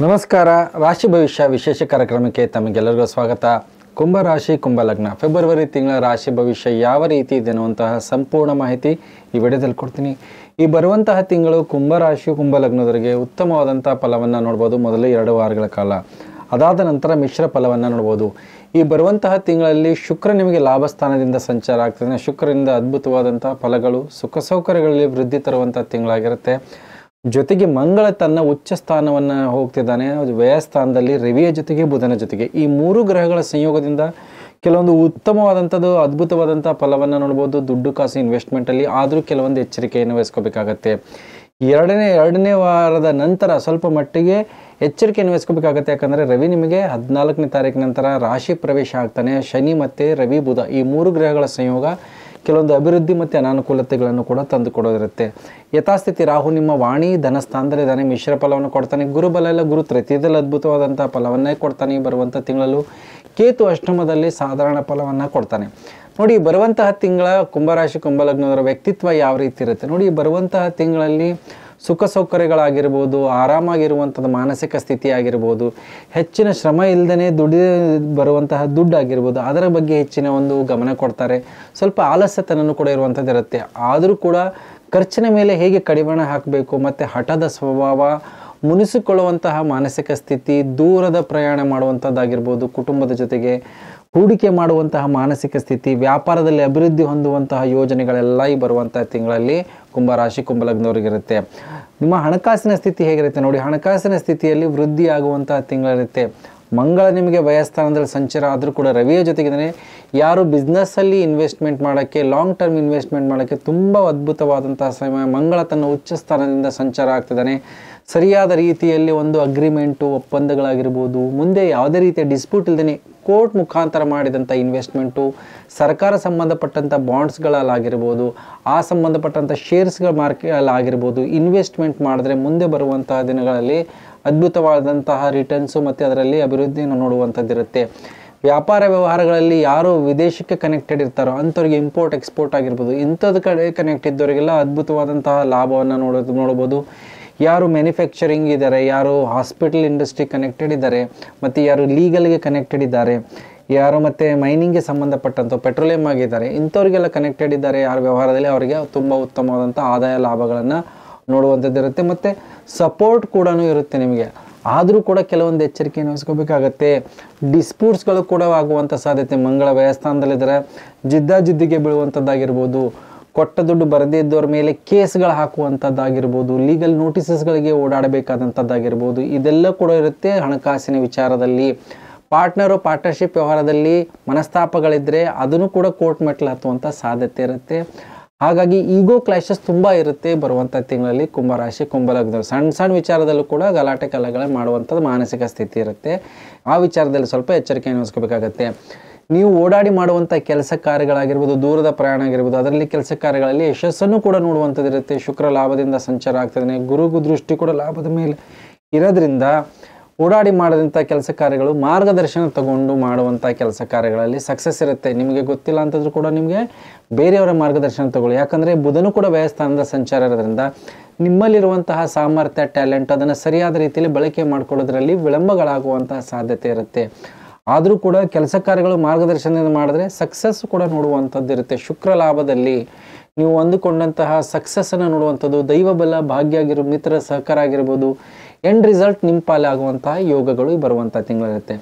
ನಮಸ್ಕಾರ. ರಾಶಿ ಭವಿಷ್ಯ ವಿಶೇಷ ಕಾರ್ಯಕ್ರಮಕ್ಕೆ ತಮಗೆಲ್ಲರಿಗೂ ಸ್ವಾಗತ. ಕುಂಭ ರಾಶಿ ಕುಂಭ ಲಗ್ನ ಫೆಬ್ರವರಿ ತಿಂಗಳ ರಾಶಿ ಭವಿಷ್ಯ ಯಾವ ರೀತಿ ಇದೆ ಅನ್ನುವಂತಹ ಸಂಪೂರ್ಣ ಮಾಹಿತಿ ಈ ವಿಡಿಯೋದಲ್ಲಿ ಕೊಡ್ತೀನಿ. ಈ ಬರುವಂತಹ ತಿಂಗಳು ಕುಂಭ ರಾಶಿ ಕುಂಭ ಲಗ್ನದವರಿಗೆ ಉತ್ತಮವಾದಂತಹ ಫಲವನ್ನು ನೋಡ್ಬೋದು ಮೊದಲು 2 ವಾರಗಳ ಕಾಲ. ಅದಾದ ನಂತರ ಮಿಶ್ರ ಫಲವನ್ನು ನೋಡ್ಬೋದು. ಈ ಬರುವಂತಹ ತಿಂಗಳಲ್ಲಿ ಶುಕ್ರ ನಿಮಗೆ ಲಾಭ ಸ್ಥಾನದಿಂದ ಸಂಚಾರ ಆಗ್ತದೆ. ಶುಕ್ರನಿಂದ ಅದ್ಭುತವಾದಂತಹ ಫಲಗಳು, ಸುಖ ಸೌಕರ್ಯಗಳಲ್ಲಿ ವೃದ್ಧಿ ತರುವಂತಹ ತಿಂಗಳಾಗಿರುತ್ತೆ. ಜೊತೆಗೆ ಮಂಗಳ ತನ್ನ ಉಚ್ಚ ಸ್ಥಾನವನ್ನು ಹೋಗ್ತಿದ್ದಾನೆ. ವ್ಯಯಸ್ಥಾನದಲ್ಲಿ ರವಿಯ ಜೊತೆಗೆ ಬುಧನ ಜೊತೆಗೆ ಈ 3 ಗ್ರಹಗಳ ಸಂಯೋಗದಿಂದ ಕೆಲವೊಂದು ಉತ್ತಮವಾದಂಥದ್ದು ಅದ್ಭುತವಾದಂಥ ಫಲವನ್ನು ನೋಡ್ಬೋದು ದುಡ್ಡು ಕಾಸು ಇನ್ವೆಸ್ಟ್ಮೆಂಟಲ್ಲಿ. ಆದರೂ ಕೆಲವೊಂದು ಎಚ್ಚರಿಕೆಯನ್ನು ವಹಿಸ್ಕೋಬೇಕಾಗತ್ತೆ. ಎರಡನೇ ವಾರದ ನಂತರ ಸ್ವಲ್ಪ ಮಟ್ಟಿಗೆ ಎಚ್ಚರಿಕೆಯನ್ನು ವಹಿಸ್ಕೋಬೇಕಾಗತ್ತೆ. ಯಾಕಂದರೆ ರವಿ ನಿಮಗೆ 14ನೇ ತಾರೀಕಿನ ನಂತರ ರಾಶಿ ಪ್ರವೇಶ ಆಗ್ತಾನೆ. ಶನಿ ಮತ್ತು ರವಿ ಬುಧ ಈ 3 ಗ್ರಹಗಳ ಸಂಯೋಗ ಕೆಲವೊಂದು ಅಭಿವೃದ್ಧಿ ಮತ್ತು ಅನಾನುಕೂಲತೆಗಳನ್ನು ಕೂಡ ತಂದು ಕೊಡೋದಿರುತ್ತೆ. ಯಥಾಸ್ಥಿತಿ ರಾಹು ನಿಮ್ಮ ವಾಣಿ ಧನಸ್ಥಾನದಲ್ಲಿದ್ದಾನೆ, ಮಿಶ್ರ ಫಲವನ್ನು ಕೊಡ್ತಾನೆ. ಗುರುಬಲ ಎಲ್ಲ ಗುರು ತೃತೀಯದಲ್ಲಿ ಅದ್ಭುತವಾದಂಥ ಫಲವನ್ನೇ ಕೊಡ್ತಾನೆ. ಬರುವಂಥ ತಿಂಗಳಲ್ಲೂ ಕೇತು ಅಷ್ಟಮದಲ್ಲಿ ಸಾಧಾರಣ ಫಲವನ್ನು ಕೊಡ್ತಾನೆ. ನೋಡಿ, ಬರುವಂತಹ ತಿಂಗಳ ಕುಂಭರಾಶಿ ಕುಂಭಲಗ್ನದವರ ವ್ಯಕ್ತಿತ್ವ ಯಾವ ರೀತಿ ಇರುತ್ತೆ ನೋಡಿ. ಬರುವಂತಹ ತಿಂಗಳಲ್ಲಿ ಸುಖ ಸೌಕರ್ಯಗಳಾಗಿರ್ಬೋದು, ಆರಾಮಾಗಿರುವಂಥದ್ದು ಮಾನಸಿಕ ಸ್ಥಿತಿ ಆಗಿರ್ಬೋದು, ಹೆಚ್ಚಿನ ಶ್ರಮ ಇಲ್ಲದೇ ಬರುವಂತಹ ದುಡ್ಡು ಆಗಿರ್ಬೋದು, ಅದರ ಬಗ್ಗೆ ಹೆಚ್ಚಿನ ಒಂದು ಗಮನ ಕೊಡ್ತಾರೆ. ಸ್ವಲ್ಪ ಆಲಸ್ಯತನೂ ಕೂಡ ಇರುವಂಥದ್ದು ಇರುತ್ತೆ. ಆದರೂ ಕೂಡ ಖರ್ಚಿನ ಮೇಲೆ ಹೇಗೆ ಕಡಿವಾಣ ಹಾಕಬೇಕು ಮತ್ತು ಹಠದ ಸ್ವಭಾವ, ಮುನಿಸಿಕೊಳ್ಳುವಂತಹ ಮಾನಸಿಕ ಸ್ಥಿತಿ, ದೂರದ ಪ್ರಯಾಣ ಮಾಡುವಂಥದ್ದಾಗಿರ್ಬೋದು, ಕುಟುಂಬದ ಜೊತೆಗೆ ಹೂಡಿಕೆ ಮಾಡುವಂತಹ ಮಾನಸಿಕ ಸ್ಥಿತಿ, ವ್ಯಾಪಾರದಲ್ಲಿ ಅಭಿವೃದ್ಧಿ ಹೊಂದುವಂತಹ ಯೋಜನೆಗಳೆಲ್ಲ ಈ ಬರುವಂತಹ ತಿಂಗಳಲ್ಲಿ ಕುಂಭರಾಶಿ ಕುಂಭಲಗ್ನವರಿಗಿರುತ್ತೆ. ನಿಮ್ಮ ಹಣಕಾಸಿನ ಸ್ಥಿತಿ ಹೇಗಿರುತ್ತೆ ನೋಡಿ. ಹಣಕಾಸಿನ ಸ್ಥಿತಿಯಲ್ಲಿ ವೃದ್ಧಿ ಆಗುವಂತಹ ತಿಂಗಳಿರುತ್ತೆ. ಮಂಗಳ ನಿಮಗೆ ವ್ಯಯಸ್ಥಾನದಲ್ಲಿ ಸಂಚಾರ ಆದರೂ ಕೂಡ ರವಿಯ ಜೊತೆಗಿದ್ದಾನೆ. ಯಾರು ಬಿಸ್ನೆಸ್ಸಲ್ಲಿ ಇನ್ವೆಸ್ಟ್ಮೆಂಟ್ ಮಾಡೋಕ್ಕೆ, ಲಾಂಗ್ ಟರ್ಮ್ ಇನ್ವೆಸ್ಟ್ಮೆಂಟ್ ಮಾಡೋಕ್ಕೆ ತುಂಬ ಅದ್ಭುತವಾದಂತಹ ಸಮಯ. ಮಂಗಳ ತನ್ನ ಉಚ್ಚ ಸ್ಥಾನದಿಂದ ಸಂಚಾರ ಆಗ್ತಿದ್ದಾನೆ. ಸರಿಯಾದ ರೀತಿಯಲ್ಲಿ ಒಂದು ಅಗ್ರಿಮೆಂಟು, ಒಪ್ಪಂದಗಳಾಗಿರ್ಬೋದು, ಮುಂದೆ ಯಾವುದೇ ರೀತಿಯ ಡಿಸ್ಪ್ಯೂಟ್ ಇಲ್ಲದೇ ಕೋರ್ಟ್ ಮುಖಾಂತರ ಮಾಡಿದಂಥ ಇನ್ವೆಸ್ಟ್ಮೆಂಟು, ಸರ್ಕಾರ ಸಂಬಂಧಪಟ್ಟಂಥ ಬಾಂಡ್ಸ್ಗಳಲ್ಲಾಗಿರ್ಬೋದು, ಆ ಸಂಬಂಧಪಟ್ಟಂಥ ಶೇರ್ಸ್ಗಳ ಮಾರ್ಕೆಟಲ್ಲಾಗಿರ್ಬೋದು, ಇನ್ವೆಸ್ಟ್ಮೆಂಟ್ ಮಾಡಿದ್ರೆ ಮುಂದೆ ಬರುವಂತಹ ದಿನಗಳಲ್ಲಿ ಅದ್ಭುತವಾದಂತಹ ರಿಟರ್ನ್ಸು ಮತ್ತು ಅದರಲ್ಲಿ ಅಭಿವೃದ್ಧಿಯನ್ನು ನೋಡುವಂಥದ್ದಿರುತ್ತೆ. ವ್ಯಾಪಾರ ವ್ಯವಹಾರಗಳಲ್ಲಿ ಯಾರು ವಿದೇಶಕ್ಕೆ ಕನೆಕ್ಟೆಡ್ ಇರ್ತಾರೋ ಅಂಥವ್ರಿಗೆ ಇಂಪೋರ್ಟ್ ಎಕ್ಸ್ಪೋರ್ಟ್ ಆಗಿರ್ಬೋದು, ಇಂಥದ್ದು ಕಡೆ ಕನೆಕ್ಟ್ ಇದ್ದವರಿಗೆಲ್ಲ ಅದ್ಭುತವಾದಂತಹ ಲಾಭವನ್ನು ನೋಡ್ಬೋದು. ಯಾರು ಮ್ಯಾನುಫ್ಯಾಕ್ಚರಿಂಗ್ ಇದ್ದಾರೆ, ಯಾರು ಹಾಸ್ಪಿಟಲ್ ಇಂಡಸ್ಟ್ರಿ ಕನೆಕ್ಟೆಡ್ ಇದ್ದಾರೆ, ಮತ್ತು ಯಾರು ಲೀಗಲ್ಗೆ ಕನೆಕ್ಟೆಡ್ ಇದ್ದಾರೆ, ಯಾರು ಮತ್ತು ಮೈನಿಂಗ್ಗೆ ಸಂಬಂಧಪಟ್ಟಂಥ ಪೆಟ್ರೋಲಿಯಂ ಆಗಿದ್ದಾರೆ, ಇಂಥವ್ರಿಗೆಲ್ಲ ಕನೆಕ್ಟೆಡ್ ಇದ್ದಾರೆ ಯಾರು ವ್ಯವಹಾರದಲ್ಲಿ, ಅವರಿಗೆ ತುಂಬ ಉತ್ತಮವಾದಂಥ ಆದಾಯ ಲಾಭಗಳನ್ನು ನೋಡುವಂಥದ್ದು ಇರುತ್ತೆ. ಮತ್ತು ಸಪೋರ್ಟ್ ಕೂಡ ಇರುತ್ತೆ ನಿಮಗೆ. ಆದರೂ ಕೂಡ ಕೆಲವೊಂದು ಎಚ್ಚರಿಕೆಯನ್ನು ವಹಿಸ್ಕೋಬೇಕಾಗತ್ತೆ. ಡಿಸ್ಪ್ಯೂಟ್ಸ್ಗಳು ಕೂಡ ಆಗುವಂಥ ಸಾಧ್ಯತೆ. ಮಂಗಳ ವ್ಯಯಸ್ಥಾನದಲ್ಲಿದ್ದರೆ ಜಿದ್ದಿಗೆ ಬೀಳುವಂಥದ್ದಾಗಿರ್ಬೋದು, ಕೊಟ್ಟ ದುಡ್ಡು ಬರದೇ ಇದ್ದವ್ರ ಮೇಲೆ ಕೇಸ್ಗಳು ಹಾಕುವಂಥದ್ದಾಗಿರ್ಬೋದು, ಲೀಗಲ್ ನೋಟಿಸಸ್ಗಳಿಗೆ ಓಡಾಡಬೇಕಾದಂಥದ್ದಾಗಿರ್ಬೋದು, ಇದೆಲ್ಲ ಕೂಡ ಇರುತ್ತೆ. ಹಣಕಾಸಿನ ವಿಚಾರದಲ್ಲಿ ಪಾರ್ಟ್ನರ್ಶಿಪ್ ವ್ಯವಹಾರದಲ್ಲಿ ಮನಸ್ತಾಪಗಳಿದ್ದರೆ ಅದನ್ನು ಕೂಡ ಕೋರ್ಟ್ ಮೆಟ್ಲು ಹತ್ತುವಂಥ ಸಾಧ್ಯತೆ ಇರುತ್ತೆ. ಹಾಗಾಗಿ ಈಗೋ ಕ್ಲಾಶಸ್ ತುಂಬ ಇರುತ್ತೆ ಬರುವಂಥ ತಿಂಗಳಲ್ಲಿ ಕುಂಭರಾಶಿ ಕುಂಭಲಗ್ನ. ಸಣ್ಣ ವಿಚಾರದಲ್ಲೂ ಕೂಡ ಗಲಾಟೆ ಕಲಹಗಳು ಮಾಡುವಂಥದ್ದು ಮಾನಸಿಕ ಸ್ಥಿತಿ ಇರುತ್ತೆ. ಆ ವಿಚಾರದಲ್ಲಿ ಸ್ವಲ್ಪ ಎಚ್ಚರಿಕೆಯನ್ನು ವಹಿಸ್ಕೋಬೇಕಾಗತ್ತೆ. ನೀವು ಓಡಾಡಿ ಮಾಡುವಂಥ ಕೆಲಸ ಕಾರ್ಯಗಳಾಗಿರ್ಬೋದು, ದೂರದ ಪ್ರಯಾಣ ಆಗಿರ್ಬೋದು, ಅದರಲ್ಲಿ ಕೆಲಸ ಕಾರ್ಯಗಳಲ್ಲಿ ಯಶಸ್ಸನ್ನು ಕೂಡ ನೋಡುವಂಥದ್ದು ಇರುತ್ತೆ. ಶುಕ್ರ ಲಾಭದಿಂದ ಸಂಚಾರ ಆಗ್ತದೆ. ಗುರು ದೃಷ್ಟಿ ಕೂಡ ಲಾಭದ ಮೇಲೆ ಇರೋದ್ರಿಂದ ಓಡಾಡಿ ಮಾಡಿದಂಥ ಕೆಲಸ ಕಾರ್ಯಗಳು ಮಾರ್ಗದರ್ಶನ ತಗೊಂಡು ಮಾಡುವಂಥ ಕೆಲಸ ಕಾರ್ಯಗಳಲ್ಲಿ ಸಕ್ಸಸ್ ಇರುತ್ತೆ. ನಿಮಗೆ ಗೊತ್ತಿಲ್ಲ ಅಂತಂದ್ರೂ ಕೂಡ ನಿಮಗೆ ಬೇರೆಯವರ ಮಾರ್ಗದರ್ಶನ ತಗೊಳ್ಳಿ. ಯಾಕಂದರೆ ಬುಧನು ಕೂಡ ವ್ಯಯಸ್ಥಾನದ ಸಂಚಾರ ಇರೋದ್ರಿಂದ ನಿಮ್ಮಲ್ಲಿರುವಂತಹ ಸಾಮರ್ಥ್ಯ, ಟ್ಯಾಲೆಂಟ್ ಅದನ್ನು ಸರಿಯಾದ ರೀತಿಯಲ್ಲಿ ಬಳಕೆ ಮಾಡಿಕೊಳ್ಳೋದ್ರಲ್ಲಿ ವಿಳಂಬಗಳಾಗುವಂತಹ ಸಾಧ್ಯತೆ ಇರುತ್ತೆ. ಆದರೂ ಕೂಡ ಕೆಲಸ ಕಾರ್ಯಗಳು ಮಾರ್ಗದರ್ಶನದಿಂದ ಮಾಡಿದ್ರೆ ಸಕ್ಸಸ್ ಕೂಡ ನೋಡುವಂಥದ್ದು ಇರುತ್ತೆ. ಶುಕ್ರ ಲಾಭದಲ್ಲಿ ನೀವು ಅಂದುಕೊಂಡಂತಹ ಸಕ್ಸಸ್ಸನ್ನು ನೋಡುವಂಥದ್ದು, ದೈವ ಬಲ, ಭಾಗ್ಯ ಆಗಿರ್ಬೋದು, ಮಿತ್ರ ಸಹಕಾರ ಆಗಿರ್ಬೋದು, ಎಂಡ್ ರಿಸಲ್ಟ್ ನಿಮ್ಮ ಪಾಲಾಗುವಂತಹ ಯೋಗಗಳು ಬರುವಂಥ ತಿಂಗಳಿರುತ್ತೆ.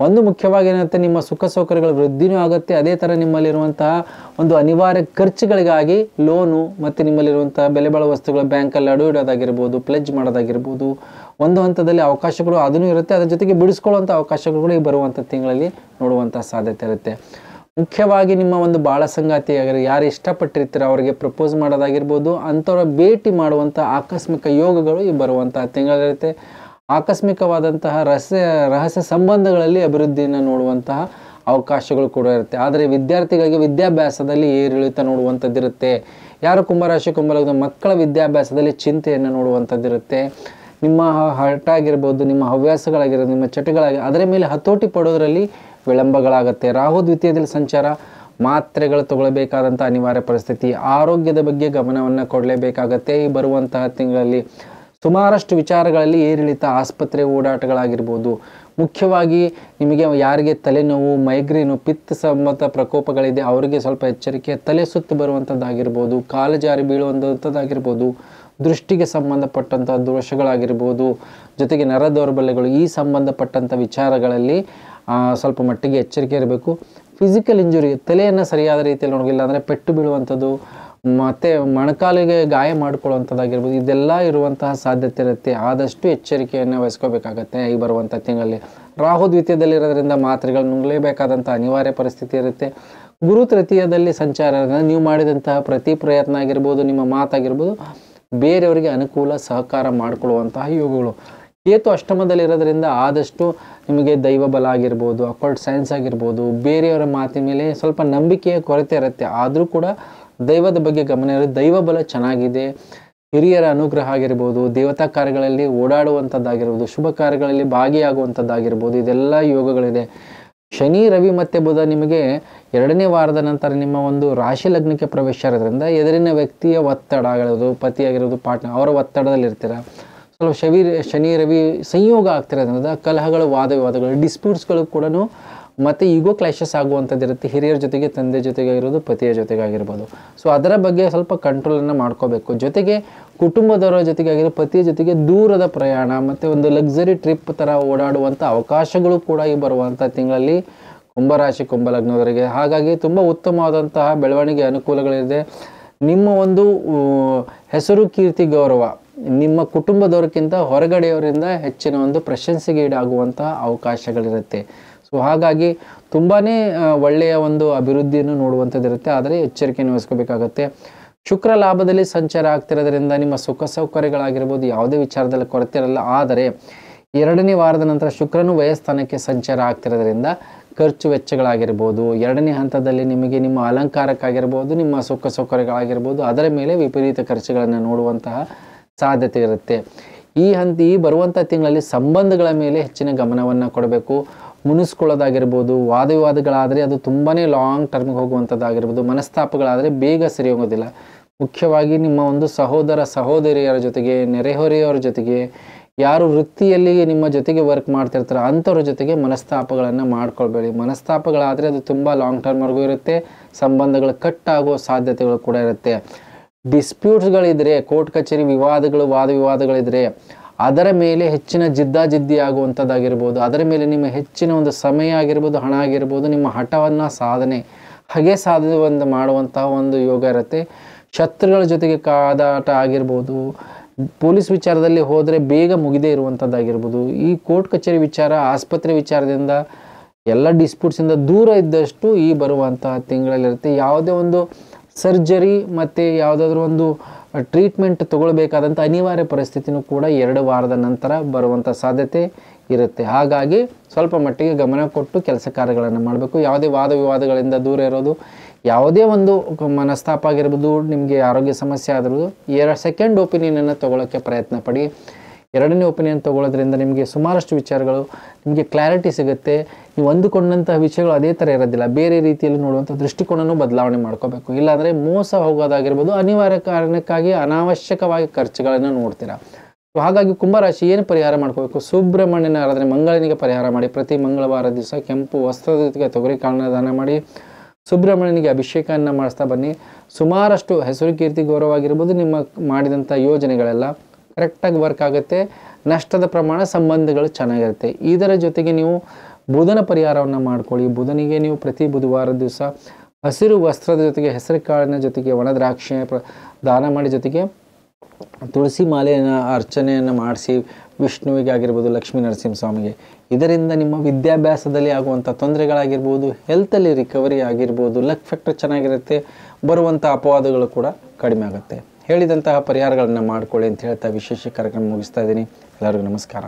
ಒಂದು ಮುಖ್ಯವಾಗಿ ಏನಿರುತ್ತೆ, ನಿಮ್ಮ ಸುಖ ಸೌಕರ್ಯಗಳ ವೃದ್ಧಿನೂ ಆಗುತ್ತೆ. ಅದೇ ಥರ ನಿಮ್ಮಲ್ಲಿರುವಂತಹ ಒಂದು ಅನಿವಾರ್ಯ ಖರ್ಚುಗಳಿಗಾಗಿ ಲೋನು ಮತ್ತು ನಿಮ್ಮಲ್ಲಿರುವಂತಹ ಬೆಲೆ ಬಾಳುವ ವಸ್ತುಗಳ ಬ್ಯಾಂಕಲ್ಲಿ ಅಡು ಇಡೋದಾಗಿರ್ಬೋದು, ಪ್ಲೆಜ್ ಮಾಡೋದಾಗಿರ್ಬೋದು, ಒಂದು ಹಂತದಲ್ಲಿ ಅವಕಾಶಗಳು ಅದೂ ಇರುತ್ತೆ. ಅದರ ಜೊತೆಗೆ ಬಿಡಿಸ್ಕೊಳ್ಳುವಂಥ ಅವಕಾಶಗಳು ಈ ಬರುವಂಥ ತಿಂಗಳಲ್ಲಿ ನೋಡುವಂಥ ಸಾಧ್ಯತೆ ಇರುತ್ತೆ. ಮುಖ್ಯವಾಗಿ ನಿಮ್ಮ ಒಂದು ಬಾಳ ಸಂಗಾತಿ ಯಾರು ಇಷ್ಟಪಟ್ಟಿರ್ತೀರೋ ಅವರಿಗೆ ಪ್ರಪೋಸ್ ಮಾಡೋದಾಗಿರ್ಬೋದು, ಅಂಥವ್ರ ಭೇಟಿ ಮಾಡುವಂಥ ಆಕಸ್ಮಿಕ ಯೋಗಗಳು ಈ ಬರುವಂಥ ತಿಂಗಳಿರುತ್ತೆ. ಆಕಸ್ಮಿಕವಾದಂತಹ ರಹಸ್ಯ ಸಂಬಂಧಗಳಲ್ಲಿ ಅಭಿವೃದ್ಧಿಯನ್ನು ನೋಡುವಂತಹ ಅವಕಾಶಗಳು ಕೂಡ ಇರುತ್ತೆ. ಆದರೆ ವಿದ್ಯಾರ್ಥಿಗಳಿಗೆ ವಿದ್ಯಾಭ್ಯಾಸದಲ್ಲಿ ಏರಿಳಿತ ನೋಡುವಂಥದ್ದಿರುತ್ತೆ. ಯಾರು ಕುಂಭರಾಶಿ ಕುಂಭಲಗ್ನ ಮಕ್ಕಳ ವಿದ್ಯಾಭ್ಯಾಸದಲ್ಲಿ ಚಿಂತೆಯನ್ನು ನೋಡುವಂಥದ್ದಿರುತ್ತೆ. ನಿಮ್ಮ ಹಠ ಆಗಿರ್ಬೋದು, ನಿಮ್ಮ ಹವ್ಯಾಸಗಳಾಗಿರ್ಬೋದು, ನಿಮ್ಮ ಚಟಗಳಾಗಿ ಅದರ ಮೇಲೆ ಹತೋಟಿ ಪಡೋದರಲ್ಲಿ ವಿಳಂಬಗಳಾಗುತ್ತೆ. ರಾಹು ದ್ವಿತೀಯದಲ್ಲಿ ಸಂಚಾರ, ಮಾತ್ರೆಗಳು ತಗೊಳ್ಳಬೇಕಾದಂಥ ಅನಿವಾರ್ಯ ಪರಿಸ್ಥಿತಿ. ಆರೋಗ್ಯದ ಬಗ್ಗೆ ಗಮನವನ್ನು ಕೊಡಲೇಬೇಕಾಗತ್ತೆ ಈ ಬರುವಂತಹ ತಿಂಗಳಲ್ಲಿ. ಸುಮಾರಷ್ಟು ವಿಚಾರಗಳಲ್ಲಿ ಏರಿಳಿತ, ಆಸ್ಪತ್ರೆ ಓಡಾಟಗಳಾಗಿರ್ಬೋದು. ಮುಖ್ಯವಾಗಿ ನಿಮಗೆ ಯಾರಿಗೆ ತಲೆನೋವು, ಮೈಗ್ರೇನು, ಪಿತ್ತ ಸಂಬಂಧ ಪ್ರಕೋಪಗಳಿದೆ ಅವರಿಗೆ ಸ್ವಲ್ಪ ಎಚ್ಚರಿಕೆ. ತಲೆ ಸುತ್ತು ಬರುವಂಥದ್ದಾಗಿರ್ಬೋದು, ಕಾಲು ಜಾರಿ ಬೀಳುವಂಥದ್ದಾಗಿರ್ಬೋದು, ದೃಷ್ಟಿಗೆ ಸಂಬಂಧಪಟ್ಟಂಥ ದೋಷಗಳಾಗಿರ್ಬೋದು, ಜೊತೆಗೆ ನರ ದೌರ್ಬಲ್ಯಗಳು, ಈ ಸಂಬಂಧಪಟ್ಟಂಥ ವಿಚಾರಗಳಲ್ಲಿ ಸ್ವಲ್ಪ ಮಟ್ಟಿಗೆ ಎಚ್ಚರಿಕೆ ಇರಬೇಕು. ಫಿಸಿಕಲ್ ಇಂಜುರಿ, ತಲೆಯನ್ನು ಸರಿಯಾದ ರೀತಿಯಲ್ಲಿ ನೋಡೋದಿಲ್ಲ ಅಂದರೆ ಪೆಟ್ಟು ಬೀಳುವಂಥದ್ದು, ಮತ್ತು ಮೊಣಕಾಲಿಗೆ ಗಾಯ ಮಾಡಿಕೊಳ್ಳುವಂಥದ್ದಾಗಿರ್ಬೋದು, ಇದೆಲ್ಲ ಇರುವಂತಹ ಸಾಧ್ಯತೆ ಇರುತ್ತೆ. ಆದಷ್ಟು ಎಚ್ಚರಿಕೆಯನ್ನು ವಹಿಸ್ಕೋಬೇಕಾಗತ್ತೆ ಈ ಬರುವಂಥ ತಿಂಗಳಲ್ಲಿ. ರಾಹು ದ್ವಿತೀಯದಲ್ಲಿರೋದ್ರಿಂದ ಮಾತ್ರೆಗಳು ನುಂಗಲೇಬೇಕಾದಂಥ ಅನಿವಾರ್ಯ ಪರಿಸ್ಥಿತಿ ಇರುತ್ತೆ. ಗುರು ತೃತೀಯದಲ್ಲಿ ಸಂಚಾರ, ನೀವು ಮಾಡಿದಂತಹ ಪ್ರತಿ ಪ್ರಯತ್ನ ಆಗಿರ್ಬೋದು, ನಿಮ್ಮ ಮಾತಾಗಿರ್ಬೋದು, ಬೇರೆಯವರಿಗೆ ಅನುಕೂಲ ಸಹಕಾರ ಮಾಡಿಕೊಳ್ಳುವಂತಹ ಯೋಗಗಳು. ಕೇತು ಅಷ್ಟಮದಲ್ಲಿರೋದ್ರಿಂದ ಆದಷ್ಟು ನಿಮಗೆ ದೈವ ಬಲ ಆಗಿರ್ಬೋದು, ಅಕಲ್ಟ್ ಸೈನ್ಸ್ ಆಗಿರ್ಬೋದು, ಬೇರೆಯವರ ಮಾತಿನ ಮೇಲೆ ಸ್ವಲ್ಪ ನಂಬಿಕೆಯ ಕೊರತೆ ಇರುತ್ತೆ. ಆದರೂ ಕೂಡ ದೈವದ ಬಗ್ಗೆ ಗಮನ ಇರುತ್ತೆ. ದೈವ ಬಲ ಚೆನ್ನಾಗಿದೆ. ಹಿರಿಯರ ಅನುಗ್ರಹ ಆಗಿರ್ಬೋದು, ದೇವತಾ ಕಾರ್ಯಗಳಲ್ಲಿ ಓಡಾಡುವಂಥದ್ದಾಗಿರ್ಬೋದು, ಶುಭ ಕಾರ್ಯಗಳಲ್ಲಿ ಭಾಗಿಯಾಗುವಂಥದ್ದಾಗಿರ್ಬೋದು, ಇದೆಲ್ಲ ಯೋಗಗಳಿದೆ. ಶನಿ, ರವಿ ಮತ್ತು ಬುಧ ನಿಮಗೆ 2ನೇ ವಾರದ ನಂತರ ನಿಮ್ಮ ಒಂದು ರಾಶಿ ಲಗ್ನಕ್ಕೆ ಪ್ರವೇಶ ಇರೋದ್ರಿಂದ ಎದುರಿನ ವ್ಯಕ್ತಿಯ ಒತ್ತಡ ಆಗಿರೋದು, ಪತಿಯಾಗಿರೋದು, ಪಾರ್ಟ್ನರ್, ಅವರ ಒತ್ತಡದಲ್ಲಿರ್ತೀರ. ಸ್ವಲ್ಪ ಶನಿ ರವಿ ಸಂಯೋಗ ಆಗ್ತಿರೋದ್ರಿಂದ ಕಲಹಗಳು, ವಾದ ವಿವಾದಗಳು, ಡಿಸ್ಪ್ಯೂಟ್ಸ್ಗಳು ಕೂಡ ಮತ್ತು ಈಗೋ ಕ್ಲಾಶಸ್ ಆಗುವಂಥದ್ದು ಇರುತ್ತೆ. ಹಿರಿಯರ ಜೊತೆಗೆ, ತಂದೆ ಜೊತೆಗಾಗಿರೋದು, ಪತಿಯ ಜೊತೆಗಾಗಿರ್ಬೋದು. ಸೊ ಅದರ ಬಗ್ಗೆ ಸ್ವಲ್ಪ ಕಂಟ್ರೋಲನ್ನು ಮಾಡ್ಕೋಬೇಕು. ಜೊತೆಗೆ ಕುಟುಂಬದವರ ಜೊತೆಗಾಗಿರೋ ಪತಿಯ ಜೊತೆಗೆ ದೂರದ ಪ್ರಯಾಣ ಮತ್ತು ಒಂದು ಲಕ್ಸರಿ ಟ್ರಿಪ್ ಥರ ಓಡಾಡುವಂಥ ಅವಕಾಶಗಳು ಕೂಡ ಈ ಬರುವಂಥ ತಿಂಗಳಲ್ಲಿ ಕುಂಭರಾಶಿ, ಕುಂಭಲಗ್ನದವರಿಗೆ. ಹಾಗಾಗಿ ತುಂಬ ಉತ್ತಮವಾದಂತಹ ಬೆಳವಣಿಗೆ ಅನುಕೂಲಗಳಿದೆ. ನಿಮ್ಮ ಒಂದು ಹೆಸರು, ಕೀರ್ತಿ, ಗೌರವ ನಿಮ್ಮ ಕುಟುಂಬದವ್ರಿಗಿಂತ ಹೊರಗಡೆಯವರಿಂದ ಹೆಚ್ಚಿನ ಒಂದು ಪ್ರಶಂಸೆಗೆ ಈಡಾಗುವಂತಹ ಅವಕಾಶಗಳಿರುತ್ತೆ. ಸೊ ಹಾಗಾಗಿ ತುಂಬಾ ಒಳ್ಳೆಯ ಒಂದು ಅಭಿವೃದ್ಧಿಯನ್ನು ನೋಡುವಂಥದ್ದಿರುತ್ತೆ. ಆದರೆ ಎಚ್ಚರಿಕೆಯನ್ನು ವಹಿಸ್ಕೋಬೇಕಾಗತ್ತೆ. ಶುಕ್ರ ಲಾಭದಲ್ಲಿ ಸಂಚಾರ ಆಗ್ತಿರೋದ್ರಿಂದ ನಿಮ್ಮ ಸುಖ ಸೌಕರ್ಯಗಳಾಗಿರ್ಬೋದು ಯಾವುದೇ ವಿಚಾರದಲ್ಲಿ ಕೊರತೆ ಇರಲ್ಲ. ಆದರೆ 2ನೇ ವಾರದ ನಂತರ ಶುಕ್ರನು ವ್ಯಯಸ್ಥಾನಕ್ಕೆ ಸಂಚಾರ ಆಗ್ತಿರೋದ್ರಿಂದ ಖರ್ಚು ವೆಚ್ಚಗಳಾಗಿರ್ಬೋದು, 2ನೇ ಹಂತದಲ್ಲಿ ನಿಮಗೆ ನಿಮ್ಮ ಅಲಂಕಾರಕ್ಕಾಗಿರ್ಬೋದು, ನಿಮ್ಮ ಸುಖ ಸೌಕರ್ಯಗಳಾಗಿರ್ಬೋದು, ಅದರ ಮೇಲೆ ವಿಪರೀತ ಖರ್ಚುಗಳನ್ನು ನೋಡುವಂತಹ ಸಾಧ್ಯತೆ ಇರುತ್ತೆ. ಈ ಬರುವಂಥ ತಿಂಗಳಲ್ಲಿ ಸಂಬಂಧಗಳ ಮೇಲೆ ಹೆಚ್ಚಿನ ಗಮನವನ್ನು ಕೊಡಬೇಕು. ಮುನಿಸ್ಕೊಳ್ಳೋದಾಗಿರ್ಬೋದು, ವಾದ ವಿವಾದಗಳಾದರೆ ಅದು ತುಂಬಾ ಲಾಂಗ್ ಟರ್ಮ್ಗೆ ಹೋಗುವಂಥದ್ದಾಗಿರ್ಬೋದು, ಮನಸ್ತಾಪಗಳಾದರೆ ಬೇಗ ಸರಿ ಹೋಗೋದಿಲ್ಲ. ಮುಖ್ಯವಾಗಿ ನಿಮ್ಮ ಒಂದು ಸಹೋದರ ಸಹೋದರಿಯರ ಜೊತೆಗೆ, ನೆರೆಹೊರೆಯವರ ಜೊತೆಗೆ, ಯಾರು ವೃತ್ತಿಯಲ್ಲಿ ನಿಮ್ಮ ಜೊತೆಗೆ ವರ್ಕ್ ಮಾಡ್ತಿರ್ತಾರೆ ಅಂಥವ್ರ ಜೊತೆಗೆ ಮನಸ್ತಾಪಗಳನ್ನು ಮಾಡ್ಕೊಳ್ಬೇಡಿ. ಮನಸ್ತಾಪಗಳಾದರೆ ಅದು ತುಂಬ ಲಾಂಗ್ ಟರ್ಮ್ವರೆಗೂ ಇರುತ್ತೆ. ಸಂಬಂಧಗಳು ಕಟ್ ಆಗೋ ಸಾಧ್ಯತೆಗಳು ಕೂಡ ಇರುತ್ತೆ. ಡಿಸ್ಪ್ಯೂಟ್ಸ್ಗಳಿದ್ರೆ, ಕೋರ್ಟ್ ಕಚೇರಿ ವಿವಾದಗಳು, ವಾದ ವಿವಾದಗಳಿದ್ರೆ ಅದರ ಮೇಲೆ ಹೆಚ್ಚಿನ ಜಿದ್ದಾಜಿದ್ದಿ ಆಗುವಂಥದ್ದಾಗಿರ್ಬೋದು, ಅದರ ಮೇಲೆ ನಿಮ್ಮ ಹೆಚ್ಚಿನ ಒಂದು ಸಮಯ ಆಗಿರ್ಬೋದು, ಹಣ ಆಗಿರ್ಬೋದು, ನಿಮ್ಮ ಹಠವನ್ನು ಸಾಧನೆ ಮಾಡುವಂತಹ ಒಂದು ಯೋಗ ಇರುತ್ತೆ. ಶತ್ರುಗಳ ಜೊತೆಗೆ ಕಾದಾಟ ಆಗಿರ್ಬೋದು, ಪೊಲೀಸ್ ವಿಚಾರದಲ್ಲಿ ಹೋದರೆ ಬೇಗ ಮುಗಿದೇ ಇರುವಂಥದ್ದಾಗಿರ್ಬೋದು, ಈ ಕೋರ್ಟ್ ಕಚೇರಿ ವಿಚಾರ, ಆಸ್ಪತ್ರೆ ವಿಚಾರದಿಂದ ಎಲ್ಲ ಡಿಸ್ಪ್ಯೂಟ್ಸಿಂದ ದೂರ ಇದ್ದಷ್ಟು ಈ ಬರುವಂತಹ ತಿಂಗಳಲ್ಲಿರುತ್ತೆ. ಯಾವುದೇ ಒಂದು ಸರ್ಜರಿ ಮತ್ತು ಯಾವುದಾದ್ರೂ ಒಂದು ಟ್ರೀಟ್ಮೆಂಟ್ ತಗೊಳ್ಬೇಕಾದಂಥ ಅನಿವಾರ್ಯ ಪರಿಸ್ಥಿತಿನೂ ಕೂಡ 2 ವಾರದ ನಂತರ ಬರುವಂಥ ಸಾಧ್ಯತೆ ಇರುತ್ತೆ. ಹಾಗಾಗಿ ಸ್ವಲ್ಪ ಮಟ್ಟಿಗೆ ಗಮನ ಕೊಟ್ಟು ಕೆಲಸ ಕಾರ್ಯಗಳನ್ನು ಮಾಡಬೇಕು. ಯಾವುದೇ ವಾದ ವಿವಾದಗಳಿಂದ ದೂರ ಇರೋದು, ಯಾವುದೇ ಒಂದು ಮನಸ್ತಾಪ ಆಗಿರ್ಬೋದು, ನಿಮಗೆ ಆರೋಗ್ಯ ಸಮಸ್ಯೆ ಆದರೂ ಸೆಕೆಂಡ್ ಒಪಿನಿಯನನ್ನು ತೊಗೊಳ್ಳೋಕ್ಕೆ ಪ್ರಯತ್ನ ಪಡಿ. 2ನೇ ಒಪಿನಿಯನ್ ತೊಗೊಳ್ಳೋದ್ರಿಂದ ನಿಮಗೆ ಸುಮಾರಷ್ಟು ವಿಚಾರಗಳು ನಿಮಗೆ ಕ್ಲಾರಿಟಿ ಸಿಗುತ್ತೆ. ನೀವು ಅಂದುಕೊಂಡಂತಹ ವಿಷಯಗಳು ಅದೇ ಥರ ಇರೋದಿಲ್ಲ, ಬೇರೆ ರೀತಿಯಲ್ಲಿ ನೋಡುವಂಥ ದೃಷ್ಟಿಕೋನನೂ ಬದಲಾವಣೆ ಮಾಡ್ಕೋಬೇಕು. ಇಲ್ಲಾಂದರೆ ಮೋಸ ಹೋಗೋದಾಗಿರ್ಬೋದು, ಅನಿವಾರ್ಯ ಕಾರಣಕ್ಕಾಗಿ ಅನಾವಶ್ಯಕವಾಗಿ ಖರ್ಚುಗಳನ್ನು ನೋಡ್ತೀರಾ. ಹಾಗಾಗಿ ಕುಂಭರಾಶಿ ಏನು ಪರಿಹಾರ ಮಾಡ್ಕೋಬೇಕು? ಸುಬ್ರಹ್ಮಣ್ಯನ ಆರಾಧನೆ, ಮಂಗಳನಿಗೆ ಪರಿಹಾರ ಮಾಡಿ. ಪ್ರತಿ ಮಂಗಳವಾರ ದಿವಸ ಕೆಂಪು ವಸ್ತ್ರದ ಜೊತೆಗೆ ತೊಗರಿ ಕಾಳನ್ನ ದಾನ ಮಾಡಿ ಸುಬ್ರಹ್ಮಣ್ಯನಿಗೆ ಅಭಿಷೇಕವನ್ನು ಮಾಡಿಸ್ತಾ ಬನ್ನಿ. ಸುಮಾರಷ್ಟು ಹೆಸರು, ಕೀರ್ತಿ, ಗೌರವ ಆಗಿರ್ಬೋದು, ನಿಮ್ಮ ಮಾಡಿದಂಥ ಯೋಜನೆಗಳೆಲ್ಲ ಕರೆಕ್ಟಾಗಿ ವರ್ಕ್ ಆಗುತ್ತೆ. ನಷ್ಟದ ಪ್ರಮಾಣ, ಸಂಬಂಧಗಳು ಚೆನ್ನಾಗಿರುತ್ತೆ. ಇದರ ಜೊತೆಗೆ ನೀವು ಬುಧನ ಪರಿಹಾರವನ್ನು ಮಾಡ್ಕೊಳ್ಳಿ. ಬುಧನಿಗೆ ನೀವು ಪ್ರತಿ ಬುಧವಾರ ದಿವಸ ಹಸಿರು ವಸ್ತ್ರದ ಜೊತೆಗೆ, ಹೆಸರು ಕಾಳಿನ ಜೊತೆಗೆ, ಒಣ ದ್ರಾಕ್ಷಿ ದಾನ ಮಾಡಿ, ಜೊತೆಗೆ ತುಳಸಿ ಮಾಲೆಯನ್ನು ಅರ್ಚನೆಯನ್ನು ಮಾಡಿಸಿ ವಿಷ್ಣುವಿಗೆ ಆಗಿರ್ಬೋದು, ಲಕ್ಷ್ಮೀ ನರಸಿಂಹಸ್ವಾಮಿಗೆ. ಇದರಿಂದ ನಿಮ್ಮ ವಿದ್ಯಾಭ್ಯಾಸದಲ್ಲಿ ಆಗುವಂಥ ತೊಂದರೆಗಳಾಗಿರ್ಬೋದು, ಹೆಲ್ತಲ್ಲಿ ರಿಕವರಿ ಆಗಿರ್ಬೋದು, ಲಕ್ ಫ್ಯಾಕ್ಟರ್ ಚೆನ್ನಾಗಿರುತ್ತೆ, ಬರುವಂಥ ಅಪವಾದಗಳು ಕೂಡ ಕಡಿಮೆ ಆಗುತ್ತೆ. ಹೇಳಿದಂತಹ ಪರಿಹಾರಗಳನ್ನು ಮಾಡ್ಕೊಳ್ಳಿ ಅಂತ ಹೇಳ್ತಾ ವಿಶೇಷ ಕಾರ್ಯಕ್ರಮ ಮುಗಿಸ್ತಾ ಇದ್ದೀನಿ. ಎಲ್ಲರಿಗೂ ನಮಸ್ಕಾರ.